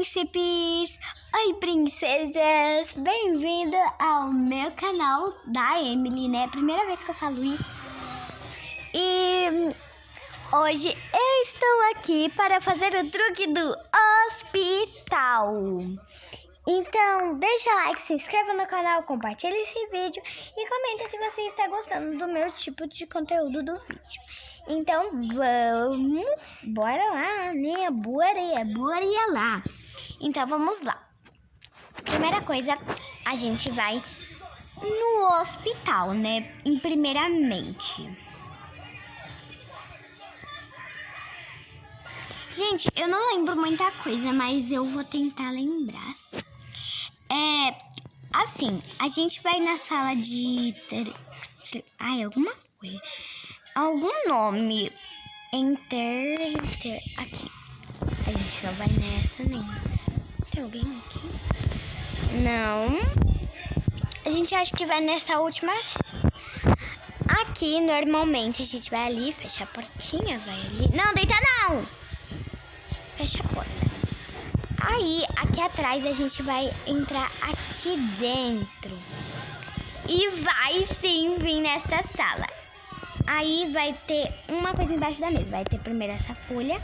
príncipes! Oi, princesas! Bem-vindo ao meu canal da Emily, né? Primeira vez que eu falo isso. E hoje eu estou aqui para fazer o truque do hospital. Então, deixa o like, se inscreva no canal, compartilhe esse vídeo e comenta se você está gostando do meu tipo de conteúdo do vídeo. Então, bora lá, né? Bora lá. Então, vamos lá. Primeira coisa, a gente vai no hospital, né? Primeiramente. Gente, eu não lembro muita coisa, mas eu vou tentar lembrar. Assim, a gente vai na sala de... alguma coisa. Algum nome. Aqui. A gente não vai nessa nem. Tem alguém aqui? Não. A gente acha que vai nessa última. Aqui, normalmente, a gente vai ali, fecha a portinha, vai ali. Não, deita não! Fecha a porta. Aí, aqui atrás, a gente vai entrar aqui dentro. E vai sim vir nessa sala. Aí vai ter uma coisa embaixo da mesa. Vai ter primeiro essa folha.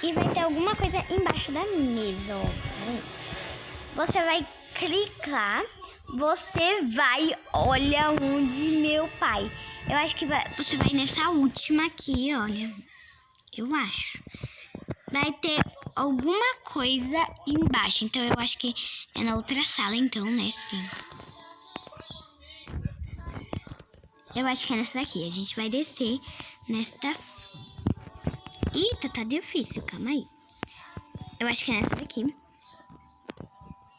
E vai ter alguma coisa embaixo da mesa, ó. Você vai clicar. Você vai... Olha onde, meu pai. Eu acho que você vai nessa última aqui, olha. Eu acho. Vai ter alguma coisa embaixo. Então, eu acho que é na outra sala, então, né? Sim. Eu acho que é nessa daqui. A gente vai descer nesta... Eita, tá difícil. Calma aí. Eu acho que é nessa daqui.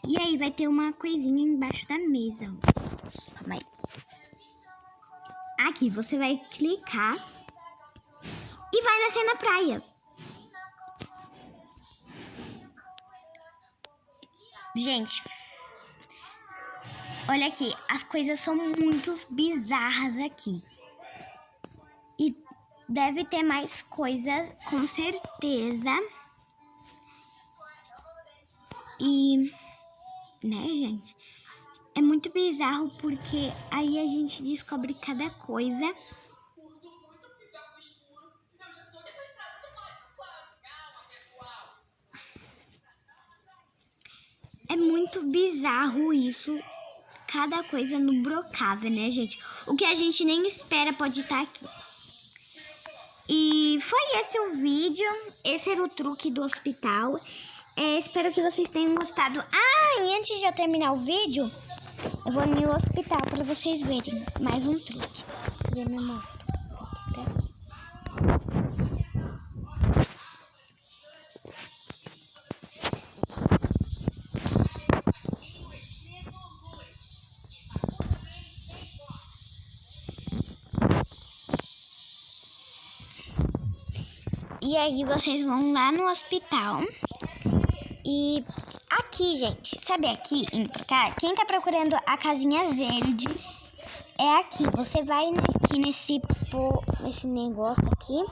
E aí, vai ter uma coisinha embaixo da mesa. Ó. Calma aí. Aqui, você vai clicar. E vai nascer na praia. Gente, olha aqui, as coisas são muito bizarras aqui. E deve ter mais coisa, com certeza. E, né, gente? É muito bizarro porque aí a gente descobre cada coisa. É muito bizarro isso, cada coisa no Brocava, né, gente? O que a gente nem espera pode estar aqui. E foi esse o vídeo, esse era o truque do hospital. Espero que vocês tenham gostado. E antes de eu terminar o vídeo, eu vou no hospital para vocês verem mais um truque. Cadê minha moto? Tá aqui. E aí vocês vão lá no hospital. E aqui, gente, sabe aqui, indo pra cá? Quem tá procurando a casinha verde é aqui. Você vai aqui nesse negócio aqui.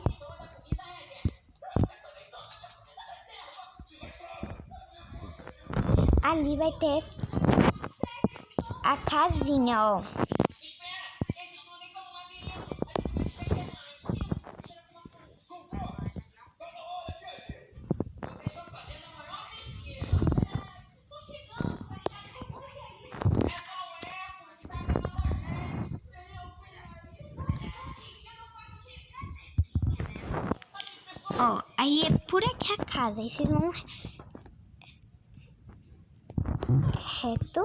Ali vai ter a casinha, ó. Ó, aí é por aqui a casa. Aí vocês vão reto.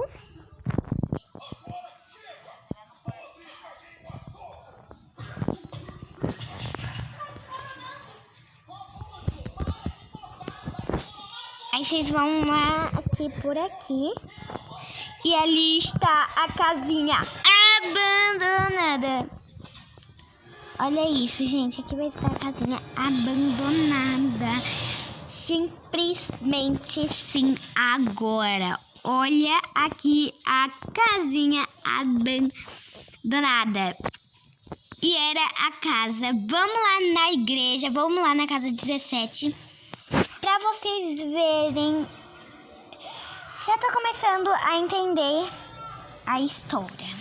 Aí vocês vão lá aqui por aqui. E ali está a casinha abandonada. Olha isso, gente. Aqui vai estar a casinha abandonada. Simplesmente sim, agora. Olha aqui a casinha abandonada. E era a casa. Vamos lá na igreja, vamos lá na casa 17. Pra pra vocês verem. Já tô começando a entender a história.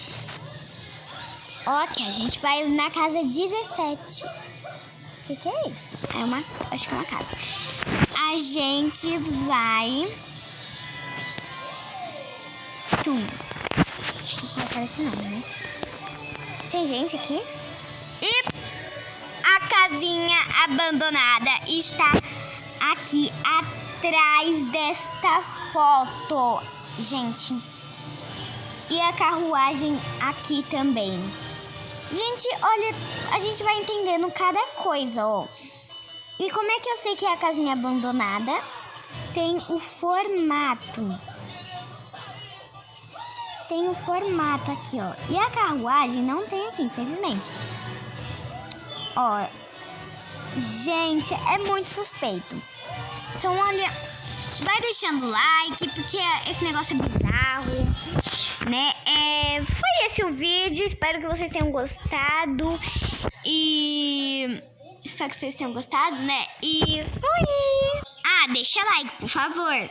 Ok, a gente vai na casa 17. O que é isso? Acho que é uma casa. A gente vai... Deixa eu colocar esse nome, né? Tem gente aqui? E a casinha abandonada está aqui atrás desta foto, gente. E a carruagem aqui também. Gente, olha, a gente vai entendendo cada coisa, ó. E como é que eu sei que é a casinha abandonada? Tem o formato. Tem o formato aqui, ó. E a carruagem não tem aqui, infelizmente. Ó. Gente, é muito suspeito. Então, olha, vai deixando like, porque esse negócio é bizarro, né? Foi esse o vídeo. Espero que vocês tenham gostado. Espero que vocês tenham gostado, né? E foi! Ah, deixa like, por favor.